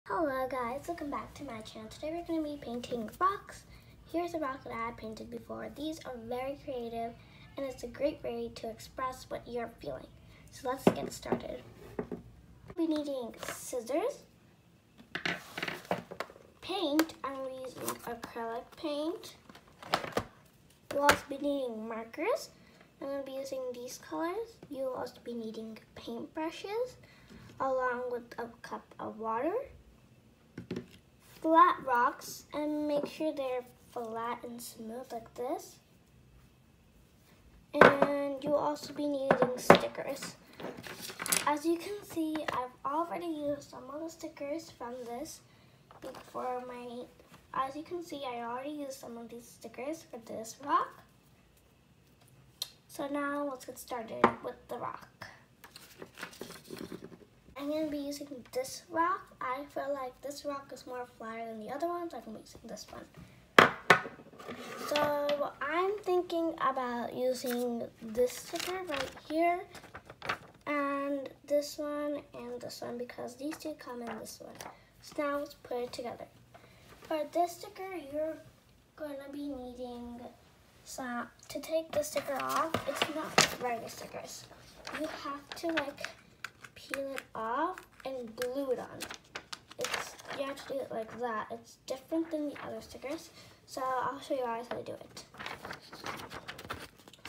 Hello guys, welcome back to my channel. Today we're going to be painting rocks. Here's a rock that I had painted before. These are very creative and it's a great way to express what you're feeling. So let's get started. We'll be needing scissors, paint. I'm using acrylic paint. We'll also be needing markers. I'm going to be using these colors. You'll also be needing paintbrushes along with a cup of water, flat rocks, and make sure they're flat and smooth like this. And you'll also be needing stickers. As you can see, I've already used some of the stickers from this before as you can see, I already used some of these stickers for this rock. So now let's get started with the rock. I'm going to be using this rock. I feel like this rock is more flatter than the other ones, so I'm going to be using this one. So I'm thinking about using this sticker right here, and this one, because these two come in this one. So now let's put it together. For this sticker, you're going to be needing some, to take the sticker off. It's not like regular stickers. You have to peel it off and glue it on. You have to do it like that. It's different than the other stickers. So I'll show you guys how to do it.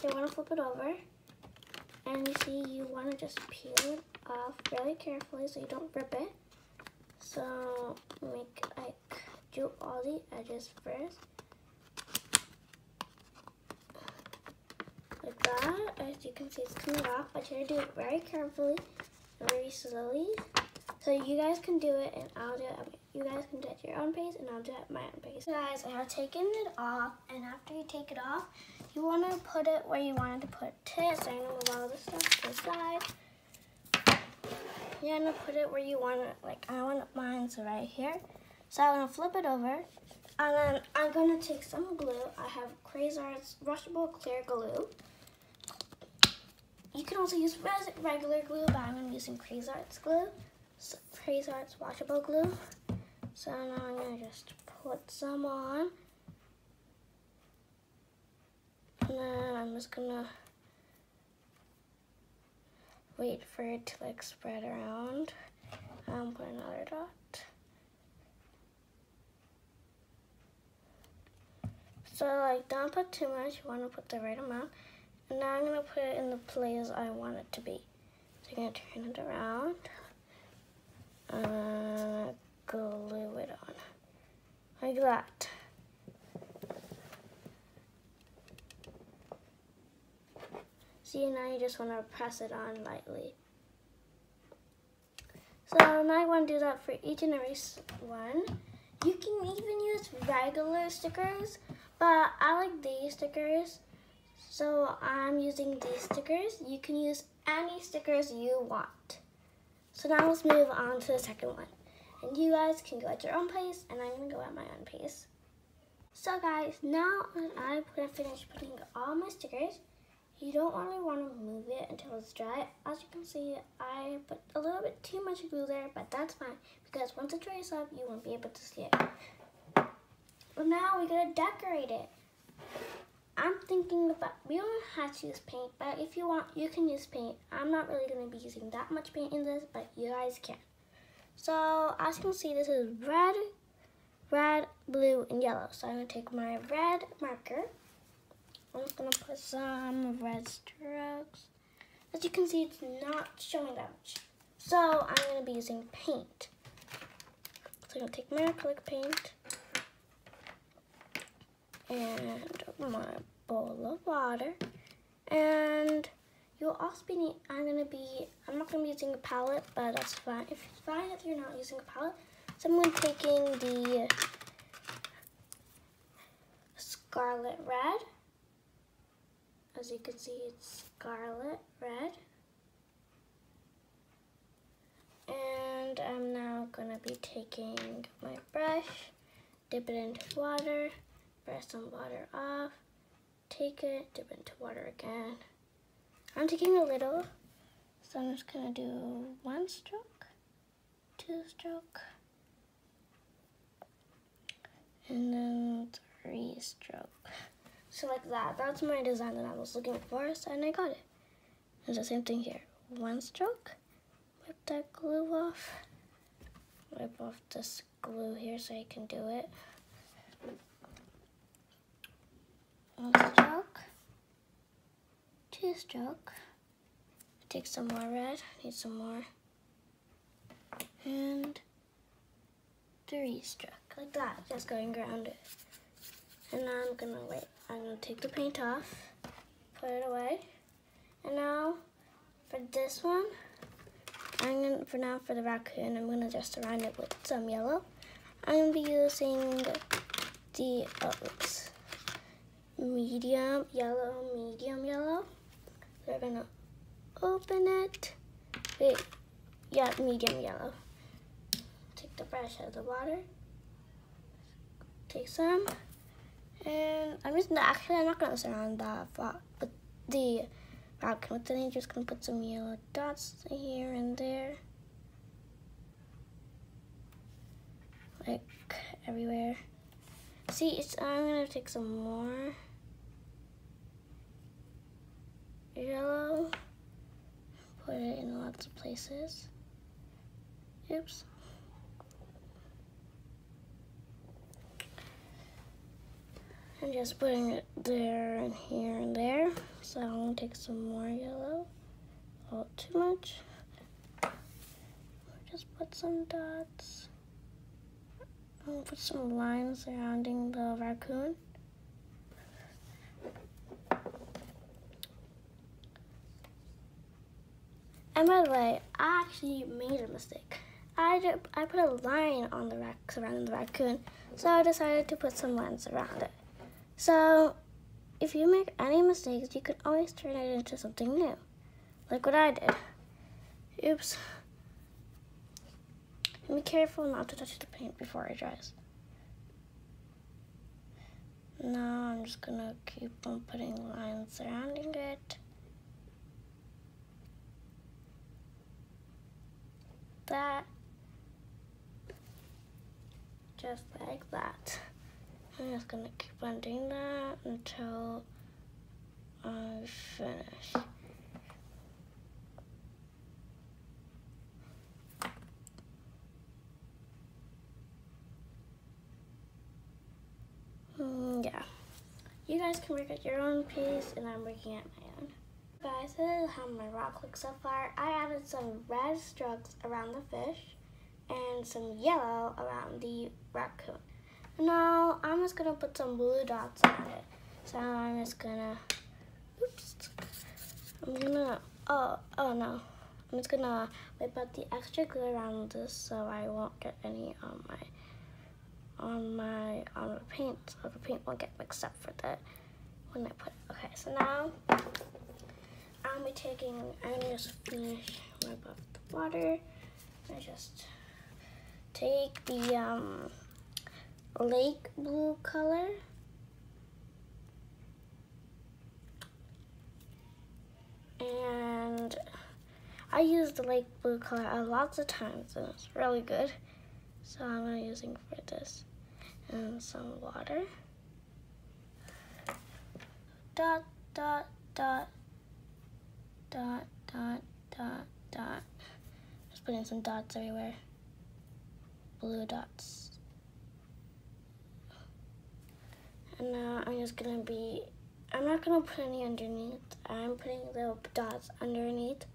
So you want to flip it over, and you see you want to just peel it off really carefully so you don't rip it. So do all the edges first. Like that. As you can see, it's coming off, but you have to do it very carefully, very slowly, so you guys can do it, and I'll do it. You guys can do it at your own pace, and I'll do it at my own pace. So guys, I have taken it off, and after you take it off, you want to put it where you wanted to put it. So I'm gonna move all of this stuff to the side. You're gonna put it where you want it. I want mine's right here. So I'm gonna flip it over, and then I'm gonna take some glue. I have Crazy Arts Rushable Clear Glue. You can also use regular glue, but I'm using Crazy Arts glue. So, Crazy Arts washable glue. So now I'm gonna just put some on. And then I'm just gonna wait for it to spread around. Put another dot. So don't put too much, you wanna put the right amount. And now I'm going to put it in the place I want it to be. So I'm going to turn it around and glue it on. Like that. See, now you just want to press it on lightly. So now I want to do that for each and every one. You can even use regular stickers, but I like these stickers. So I'm using these stickers. You can use any stickers you want. So now let's move on to the second one. And you guys can go at your own pace, and I'm gonna go at my own pace. So guys, now I finished putting all my stickers. You don't really want to move it until it's dry. As you can see, I put a little bit too much glue there, but that's fine, because once it dries up, you won't be able to see it. But now we're gonna decorate it. I'm thinking about, we don't have to use paint, but if you want, you can use paint. I'm not really going to be using that much paint in this, but you guys can. So as you can see, this is red, blue, and yellow. So I'm going to take my red marker. I'm just going to put some red strokes. As you can see, it's not showing that much. So I'm going to be using paint. So I'm going to take my acrylic paint and my bowl of water, and you'll also be I'm not gonna be using a palette, but that's fine. It's fine if you're not using a palette. So I'm taking the scarlet red. As you can see, it's scarlet red, and I'm now gonna be taking my brush, dip it into water, brush some water off, take it, dip into water again. I'm taking a little, so I'm just gonna do one stroke, two stroke, stroke. So like that. That's my design that I was looking for, so and I got it. And the same thing here. One stroke. Wipe that glue off. Wipe off this glue here so I can do it. One stroke. Two stroke. Take some more red. Need some more. And three stroke. Like that. Just going around it. And now I'm gonna wait. I'm gonna take the paint off. Put it away. And now for this one, for the raccoon, I'm gonna just surround it with some yellow. I'm gonna be using the medium yellow. We're gonna open it. Wait, yeah, medium yellow. Take the brush out of the water. Take some, and I'm not gonna surround that with the raccoon. Then I'm just gonna put some yellow dots here and there, like everywhere. See, I'm gonna take some more yellow, put it in lots of places. Oops. I'm just putting it there and here and there. So I'm gonna take some more yellow. Not too much. Just put some dots. I'm gonna put some lines surrounding the raccoon. And by the way, I actually made a mistake. I put a line on the surrounding the raccoon, so I decided to put some lines around it. So, if you make any mistakes, you can always turn it into something new, like what I did. Oops. And be careful not to touch the paint before it dries. Now I'm just gonna keep on putting lines surrounding it. That. Just like that. I'm just gonna keep on doing that until I finish. Yeah. You guys can work at your own pace, and I'm working at my own. Guys, this is how my rock looks so far. I added some red strokes around the fish and some yellow around the raccoon. Now, I'm just gonna put some blue dots on it. So I'm just gonna, oh no. I'm just gonna wipe out the extra glue around this so I won't get any on the paint. So the paint won't get mixed up when I put it. Okay, so now I'm gonna just finish wipe off the water. I just take the lake blue color and I use the lake blue color lots of times and it's really good, so I'm gonna using for this and some water. Dot dot dot dot dot dot dot. Just putting some dots everywhere, blue dots. And now I'm not gonna put any underneath. I'm putting the dots underneath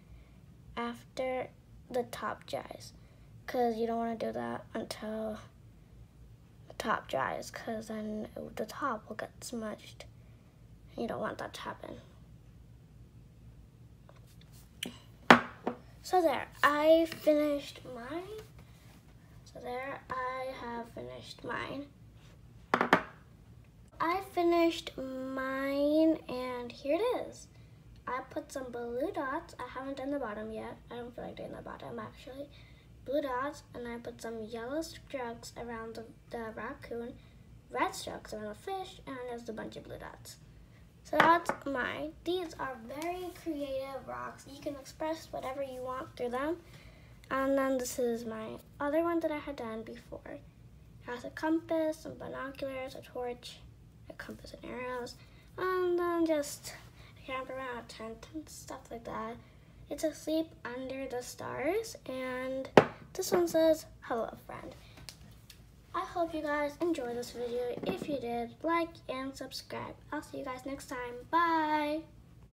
after the top dries. Cause you don't wanna do that until the top dries, cause then the top will get smudged. You don't want that to happen. So there, I finished mine. I finished mine, and here it is. I put some blue dots. I haven't done the bottom yet. I don't feel like doing the bottom, actually. Blue dots, and I put some yellow strokes around the raccoon, red strokes around the fish, and just a bunch of blue dots. So that's mine. These are very creative rocks. You can express whatever you want through them. And then this is my other one that I had done before. It has a compass, some binoculars, a torch, a compass and arrows, and then just a camper around a tent and stuff like that. It's asleep under the stars, and this one says, hello friend. I hope you guys enjoyed this video. If you did, like and subscribe. I'll see you guys next time. Bye!